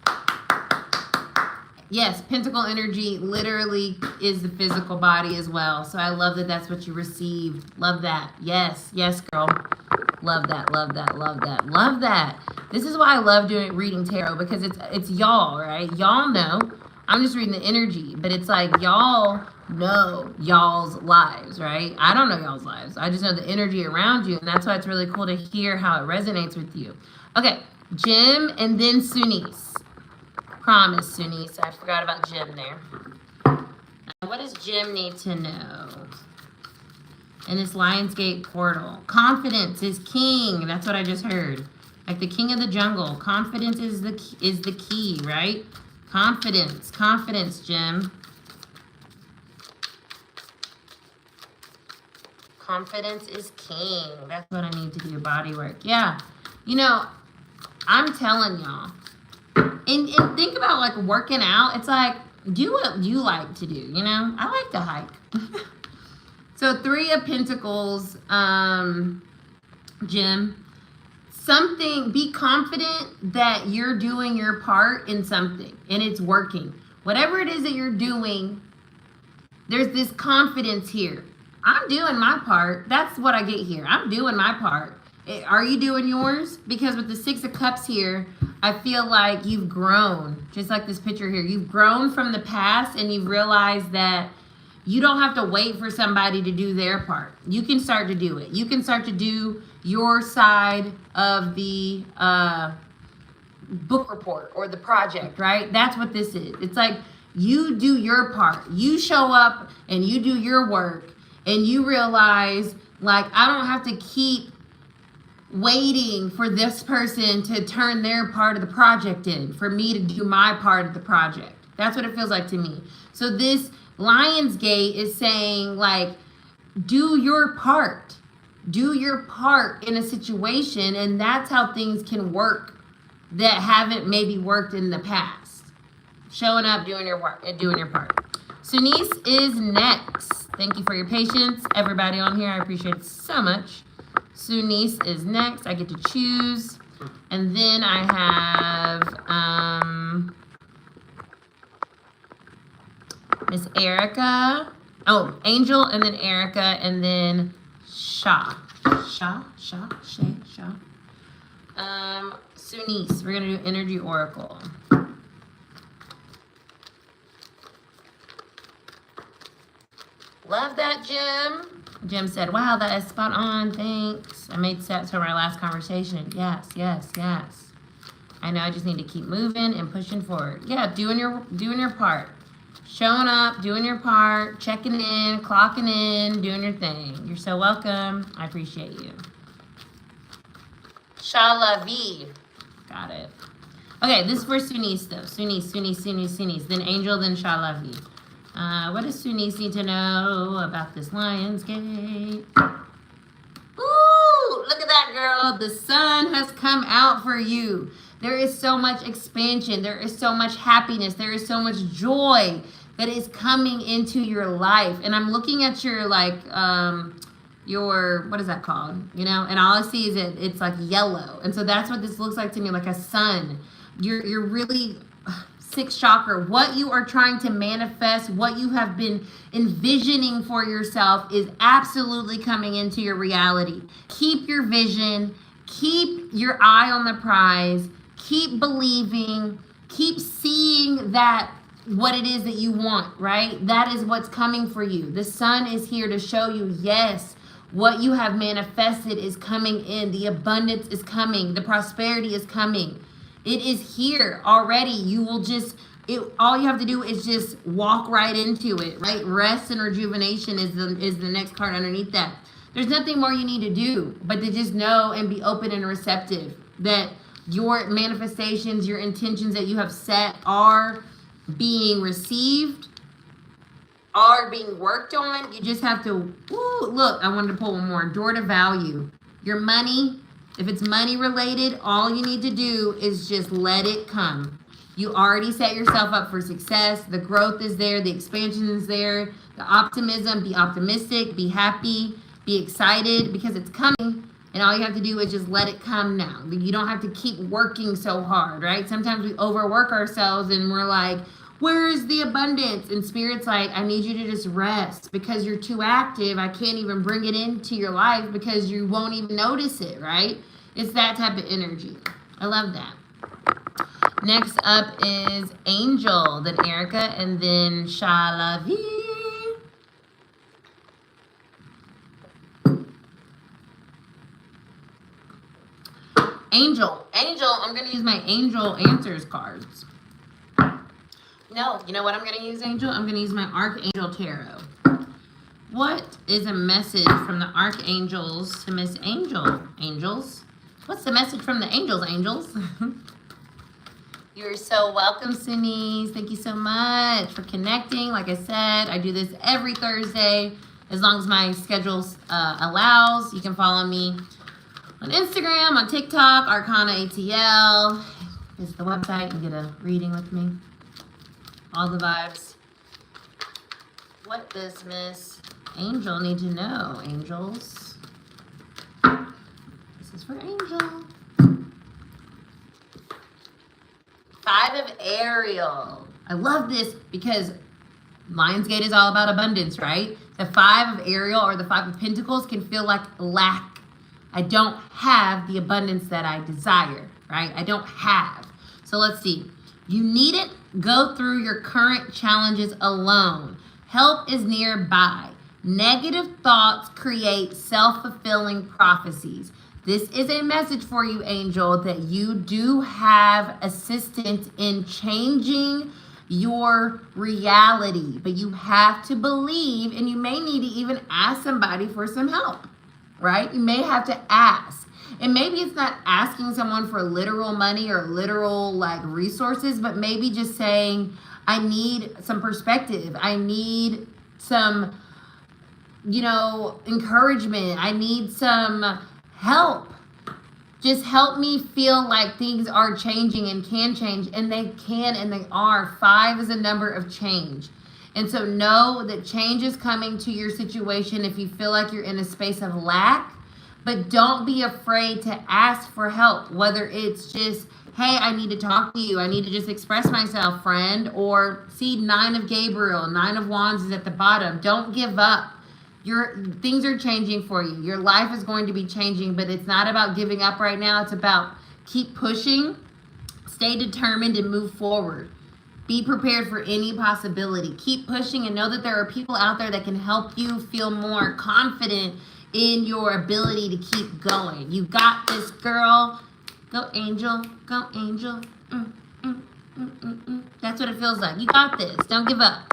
Yes, Pentacle energy literally is the physical body as well. So I love that that's what you received. Love that. Yes, yes, girl. Love that, love that, love that, love that. This is why I love reading tarot, because it's y'all, right? Y'all know. I'm just reading the energy, but it's like y'all know y'all's lives, right? I don't know y'all's lives. I just know the energy around you, and that's why it's really cool to hear how it resonates with you. Okay, Jim and then Sunice. Promise, Sunice. I forgot about Jim there. Now, what does Jim need to know in this Lionsgate portal? Confidence is king. That's what I just heard. Like the king of the jungle. Confidence is the key, right? Confidence. Confidence, Jim. Confidence is king. That's what I need to do, body work. Yeah. You know, I'm telling y'all. And think about like working out. It's like, do what you like to do, you know? I like to hike. So 3 of Pentacles, Jim. Be confident that you're doing your part in something and it's working. Whatever it is that you're doing, there's this confidence here. I'm doing my part. That's what I get here. I'm doing my part. Are you doing yours? Because with the 6 of Cups here, I feel like you've grown. Just like this picture here. You've grown from the past, and you've realized that you don't have to wait for somebody to do their part. You can start to do it. You can start to do your side of the book report or the project, right? That's what this is. It's like you do your part. You show up and you do your work, and you realize, like, I don't have to keep waiting for this person to turn their part of the project in for me to do my part of the project. That's what it feels like to me. So this Lionsgate is saying, like, do your part. Do your part in a situation, and that's how things can work that haven't maybe worked in the past. Showing up, doing your work, and doing your part. Sunice is next. Thank you for your patience, everybody on here. I appreciate it so much. Sunice is next. I get to choose. And then I have Miss Erica. Oh, Angel, and then Erica, and then Sha. Sunice. We're going to do Energy Oracle. Love that, Jim. Jim said, wow, that is spot on. Thanks. I made sense from our last conversation. Yes, yes, yes. I know I just need to keep moving and pushing forward. Yeah, doing your part. Showing up, doing your part, checking in, clocking in, doing your thing. You're so welcome. I appreciate you. Shalavi. Got it. Okay, this is for Sunis though. Sunis. Then Angel, then Shalavi. What does Sunis need to know about this Lion's Gate? Ooh, look at that, girl. The sun has come out for you. There is so much expansion. There is so much happiness. There is so much joy that is coming into your life. And I'm looking at your, like, your, what is that called? You know, and all I see is it's like yellow. And so that's what this looks like to me, like a sun. You're really, sixth chakra, what you are trying to manifest, what you have been envisioning for yourself is absolutely coming into your reality. Keep your vision, keep your eye on the prize, keep believing, keep seeing that what it is that you want, right? That is what's coming for you. The sun is here to show you, yes, what you have manifested is coming in. The abundance is coming. The prosperity is coming. It is here already. You will just, all you have to do is just walk right into it, right? Rest and rejuvenation is the next card underneath that. There's nothing more you need to do but to just know and be open and receptive that your manifestations, your intentions that you have set are being received, are being worked on. You just have to, look, I wanted to pull one more. Door to value. Your money, if it's money related, all you need to do is just let it come. You already set yourself up for success. The growth is there. The expansion is there. The optimism, be optimistic, be happy, be excited because it's coming. And all you have to do is just let it come now. You don't have to keep working so hard, right? Sometimes we overwork ourselves and we're like, where is the abundance? And Spirit's like, I need you to just rest because you're too active. I can't even bring it into your life because you won't even notice it, right? It's that type of energy. I love that. Next up is Angel, then Erica, and then Shalavi. Angel, I'm going to use my Angel Answers cards. No, you know what I'm going to use, Angel? I'm going to use my Archangel Tarot. What is a message from the Archangels to Miss Angel? Angels? What's the message from the angels, angels? You're so welcome, Sunis. Thank you so much for connecting. Like I said, I do this every Thursday as long as my schedule allows. You can follow me on Instagram, on TikTok, ArcanAtl. Visit the website and get a reading with me. All the vibes. What does Miss Angel need to know, angels? This is for Angel. Five of Ariel. I love this because Lionsgate is all about abundance, right? The Five of Ariel or the Five of Pentacles can feel like lack. I don't have the abundance that I desire, right? I don't have. So let's see. You needn't go through your current challenges alone. Help is nearby. Negative thoughts create self-fulfilling prophecies. This is a message for you, Angel, that you do have assistance in changing your reality, but you have to believe, and you may need to even ask somebody for some help, right? You may have to ask. And maybe it's not asking someone for literal money or literal like resources, but maybe just saying, I need some perspective. I need some, encouragement. I need some help. Just help me feel like things are changing and can change, and they can and they are. 5 is a number of change. And so know that change is coming to your situation if you feel like you're in a space of lack, but don't be afraid to ask for help, whether it's just, hey, I need to talk to you. I need to just express myself, friend, or see 9 of Gabriel, 9 of Wands is at the bottom. Don't give up. Things are changing for you. Your life is going to be changing, but it's not about giving up right now. It's about keep pushing, stay determined, and move forward. Be prepared for any possibility. Keep pushing and know that there are people out there that can help you feel more confident in your ability to keep going. You got this, girl. Go, Angel. Go, Angel. That's what it feels like. You got this. Don't give up.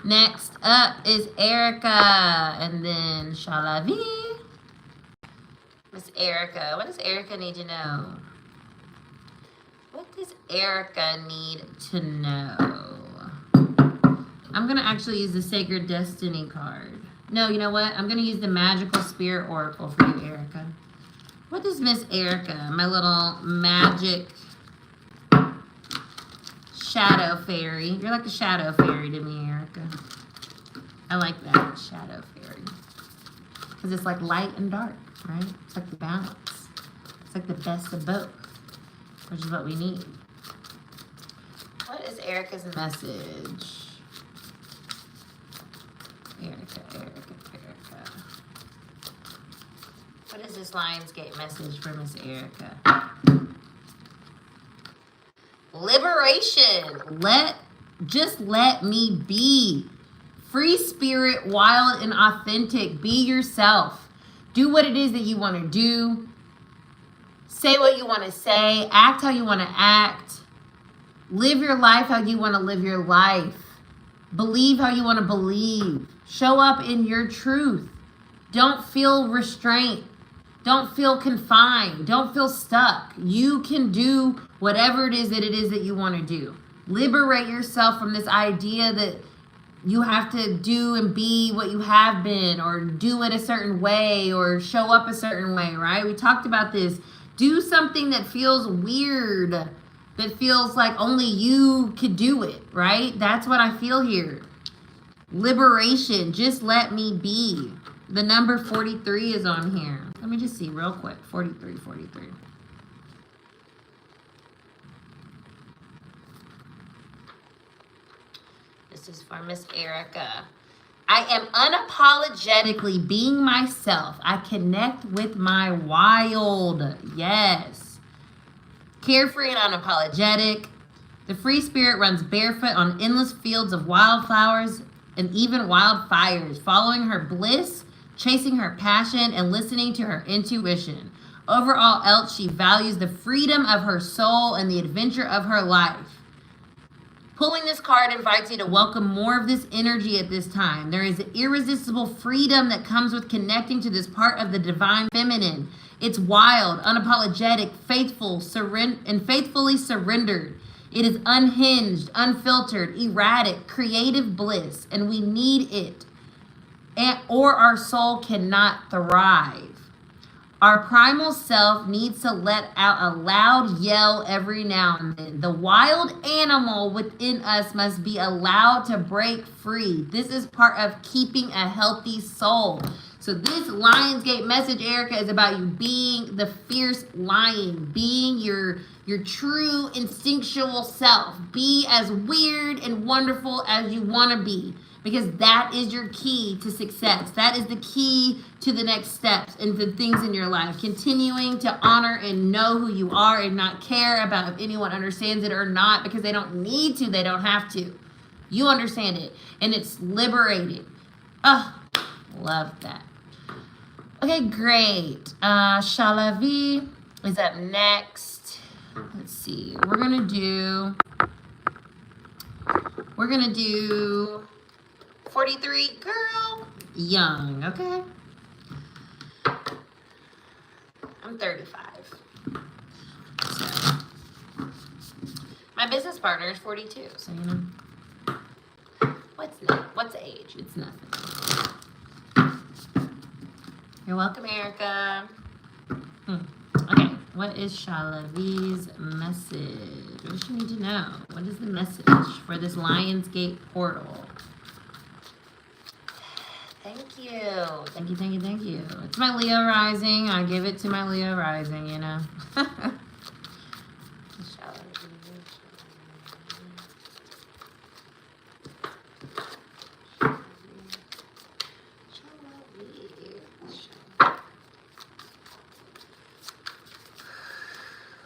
Next up is Erica, and then Shalavi. Miss Erica, what does Erica need to know? What does Erica need to know? I'm going to actually use the Sacred Destiny card. No, you know what? I'm going to use the Magical Spirit Oracle for you, Erica. What does Miss Erica, my little magic shadow fairy? You're like a shadow fairy to me, Erica. I like that, shadow fairy. Because it's like light and dark, right? It's like the balance. It's like the best of both, which is what we need. What is Erica's message? Erica. What is this Lionsgate message for Miss Erica? Liberation. Just let me be. Free spirit, wild and authentic. Be yourself. Do what it is that you want to do. Say what you want to say. Act how you want to act. Live your life how you want to live your life. Believe how you want to believe. Show up in your truth. Don't feel restraint. Don't feel confined. Don't feel stuck. You can do whatever it is that you want to do. Liberate yourself from this idea that you have to do and be what you have been, or do it a certain way, or show up a certain way, right? We talked about this. Do something that feels weird, that feels like only you could do it, right? That's what I feel here. Liberation. Just let me be. The number 43 is on here. Let me just see real quick. 43. This is for Miss Erica. I am unapologetically being myself. I connect with my wild. Yes. Carefree and unapologetic. The free spirit runs barefoot on endless fields of wildflowers and even wildfires, following her bliss, chasing her passion, and listening to her intuition. Over all else, she values the freedom of her soul and the adventure of her life. Pulling this card invites you to welcome more of this energy at this time. There is an irresistible freedom that comes with connecting to this part of the divine feminine. It's wild, unapologetic, faithful, and faithfully surrendered. It is unhinged, unfiltered, erratic, creative bliss, and we need it, or our soul cannot thrive. Our primal self needs to let out a loud yell every now and then. The wild animal within us must be allowed to break free. This is part of keeping a healthy soul. So this Lionsgate message, Erica, is about you being the fierce lion, being your true instinctual self. Be as weird and wonderful as you want to be, because that is your key to success. That is the key to the next steps and the things in your life. Continuing to honor and know who you are and not care about if anyone understands it or not, because they don't need to, they don't have to. You understand it, and it's liberating. Oh, love that. Okay, great. Shalavi is up next. Let's see. We're gonna do 43, girl. Young, okay? I'm 35. So my business partner is 42, so you know. What's age? It's nothing. You're welcome, Erica. Okay, what is Shalavi's message? What does she need to know? What is the message for this Lionsgate portal? Thank you. It's my Leo rising. I give it to my Leo rising, you know.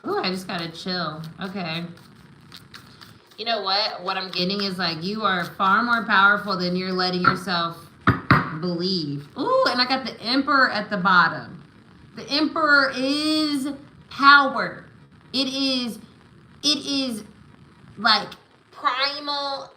Oh, I just gotta chill. Okay. You know what? What I'm getting is like you are far more powerful than you're letting yourself believe. Ooh, and I got the Emperor at the bottom. The Emperor is power. It is like primal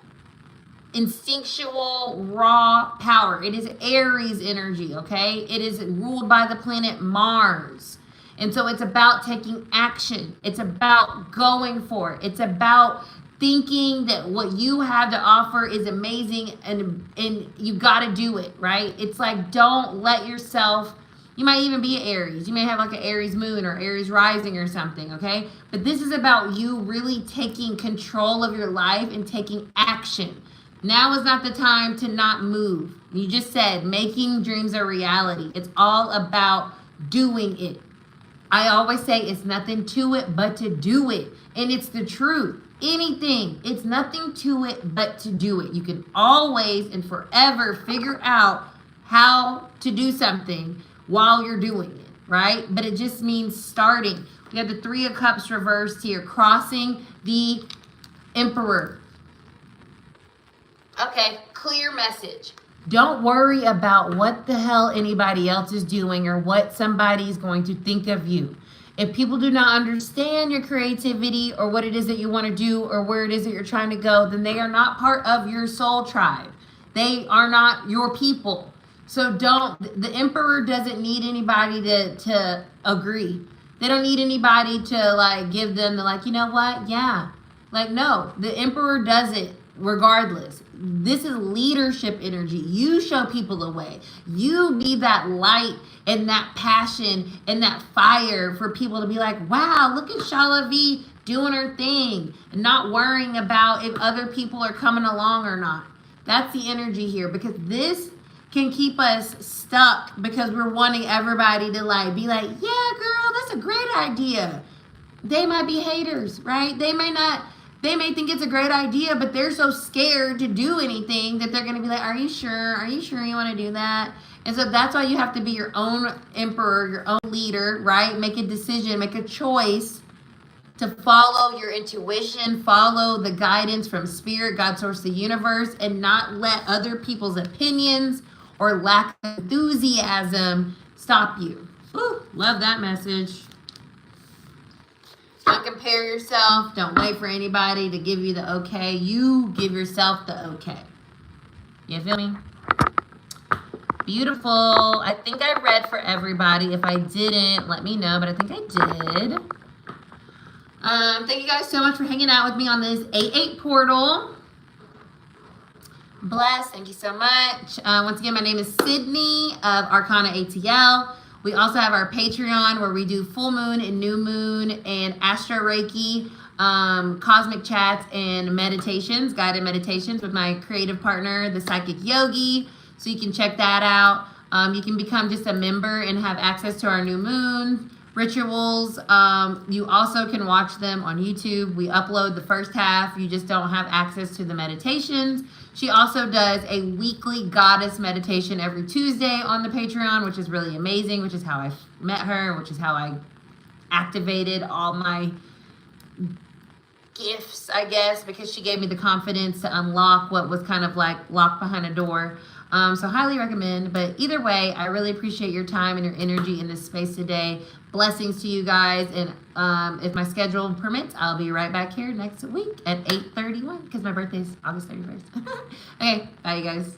instinctual, raw power. It is Aries energy, okay? It is ruled by the planet Mars. And so it's about taking action. It's about going for it. It's about thinking that what you have to offer is amazing, and you got to do it, right? It's like, don't let yourself, you might even be an Aries. You may have like an Aries moon or Aries rising or something, okay? But this is about you really taking control of your life and taking action. Now is not the time to not move. You just said making dreams a reality. It's all about doing it. I always say it's nothing to it but to do it. And it's the truth. Anything, it's nothing to it but to do it. You can always and forever figure out how to do something while you're doing it, right? But it just means starting. We have the Three of Cups reversed here, crossing the Emperor. Okay, clear message. Don't worry about what the hell anybody else is doing or what somebody's going to think of you. If people do not understand your creativity or what it is that you want to do or where it is that you're trying to go, then they are not part of your soul tribe. They are not your people. So the Emperor doesn't need anybody to agree. They don't need anybody to like give them the like, you know what? Yeah. Like, no, the Emperor does it regardless. This is leadership energy. You show people the way. You be that light and that passion and that fire for people to be like, wow, look at Shalavi doing her thing and not worrying about if other people are coming along or not. That's the energy here, because this can keep us stuck because we're wanting everybody to like be like, yeah, girl, that's a great idea. They might be haters, right? They may think it's a great idea, but they're so scared to do anything that they're going to be like, are you sure? Are you sure you want to do that? And so that's why you have to be your own emperor, your own leader, right? Make a decision, make a choice to follow your intuition, follow the guidance from spirit, God, source, the universe, and not let other people's opinions or lack of enthusiasm stop you. Woo, love that message. Don't compare yourself. Don't wait for anybody to give you the okay. You give yourself the okay. You feel me? Beautiful. I think I read for everybody. If I didn't, let me know, but I think I did. Thank you guys so much for hanging out with me on this 8/8 portal. Bless. Thank you so much. Once again, my name is Sydney of ArcanAtl. We also have our Patreon where we do full moon and new moon and Astro Reiki, cosmic chats, and meditations, guided meditations with my creative partner, the Psychic Yogi. So you can check that out. You can become just a member and have access to our new moon rituals. You also can watch them on YouTube. We upload the first half. You just don't have access to the meditations. She also does a weekly goddess meditation every Tuesday on the Patreon, which is really amazing, which is how I met her, which is how I activated all my gifts, I guess, because she gave me the confidence to unlock what was kind of like locked behind a door. So highly recommend. But either way, I really appreciate your time and your energy in this space today. Blessings to you guys. And if my schedule permits, I'll be right back here next week at 8:31 because my birthday is August 31st. Okay, bye you guys.